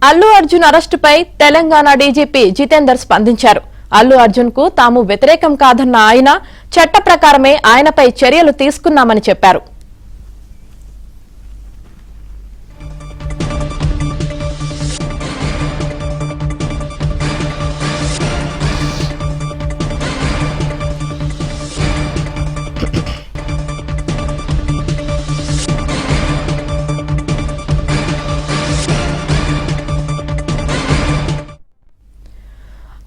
అల్లు అర్జున్ అరెస్టుపై తెలంగాణ డీజీపీ జితేందర్ స్పందించారు. అల్లు అర్జున్ కు తాము వ్యతిరేకం కాదన్న ఆయన చట్ట ప్రకారమే ఆయనపై చర్యలు తీసుకున్నామని చెప్పారు.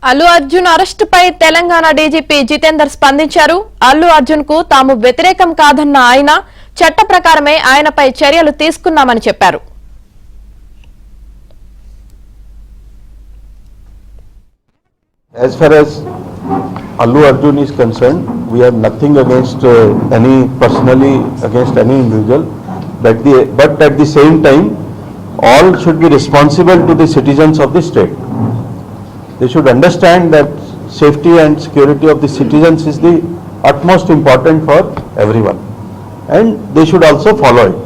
అల్లు అర్జున్ అరెస్టుపై తెలంగాణ డీజీపీ జితేందర్ స్పందించారు. అల్లు అర్జున్ కు తాము వ్యతిరేకం కాదన్న ఆయన చట్ట ప్రకారమే ఆయనపై చర్యలు తీసుకున్నామని చెప్పారు. As far as Allu Arjun is concerned, we have nothing against any personally against any individual, but at the same time, all should be responsible to the citizens of the state. They should understand that safety and security of the citizens is the utmost important for everyone, and they should also follow it.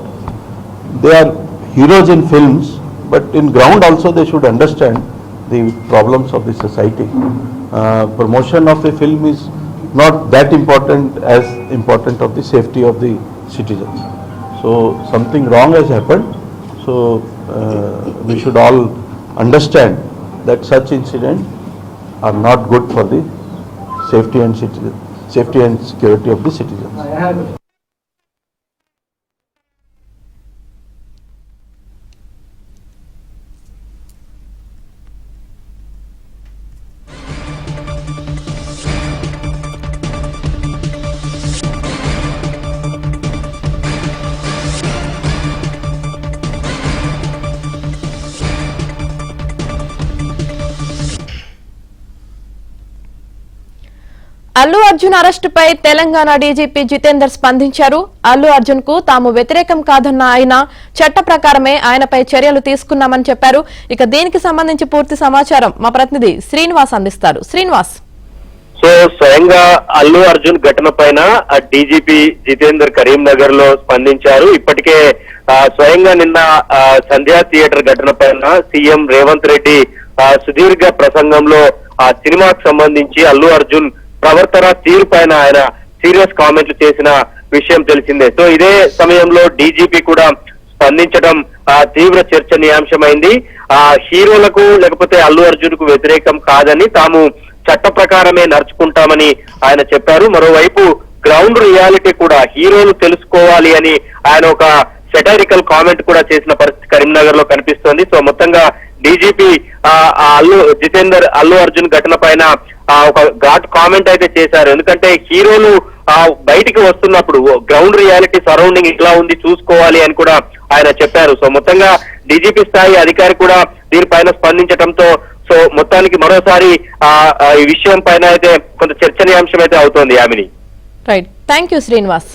They are heroes in films, but in ground also they should understand the problems of the society. Promotion of a film is not that important as important of the safety of the citizens. So something wrong has happened, so we should all understand that such incidents are not good for the safety and security of the citizens. Allu Arjun అరెస్టుపై Telangana DGP Jitender స్పందించారు. అల్లు అర్జున్ కు తాము వ్యతిరేకం కాదన్న ఆయన చట్ట ప్రకారమే ఆయనపై చర్యలు తీసుకున్నామని చెప్పారు. ఇక దీనికి సంబంధించి పూర్తి సమాచారం మా ప్రతినిధి శ్రీనివాస్ అందిస్తారు. శ్రీనివాస్, సో స్వయంగా అల్లు అర్జున్ ఘటన పైన డీజీపీ జితేందర్ కరీంనగర్ లో స్పందించారు. ఇప్పటికే స్వయంగా నిన్న సంధ్యా థియేటర్ ఘటన పైన సీఎం రేవంత్ రెడ్డి సుదీర్ఘ ప్రసంగంలో ఆ సినిమాకు సంబంధించి అల్లు అర్జున్ ప్రవర్తన తీరు పైన ఆయన సీరియస్ కామెంట్లు చేసిన విషయం తెలిసిందే. సో ఇదే సమయంలో డీజీపీ కూడా స్పందించడం తీవ్ర చర్చనీయాంశమైంది. హీరోలకు లేకపోతే అల్లు అర్జున్ కు వ్యతిరేకం కాదని, తాము చట్ట ప్రకారమే నడుచుకుంటామని ఆయన చెప్పారు. మరోవైపు గ్రౌండ్ రియాలిటీ కూడా హీరోలు తెలుసుకోవాలి అని ఆయన ఒక సెటైరికల్ కామెంట్ కూడా చేసిన పరిస్థితి కరీంనగర్ లో కనిపిస్తోంది. సో మొత్తంగా డీజీపీ అల్లు అర్జున్ ఘటన పైన ఒక ఘాట్ కామెంట్ అయితే చేశారు. ఎందుకంటే హీరోలు బయటికి వస్తున్నప్పుడు గ్రౌండ్ రియాలిటీ సరౌండింగ్ ఇట్లా ఉంది చూసుకోవాలి అని కూడా ఆయన చెప్పారు. సో మొత్తంగా డీజీపీ స్థాయి అధికారి కూడా దీనిపైన స్పందించడంతో సో మొత్తానికి మరోసారి ఈ విషయం పైన అయితే కొంత చర్చనీయాంశం అయితే అవుతోంది. Yamini, right, thank you Srinivas.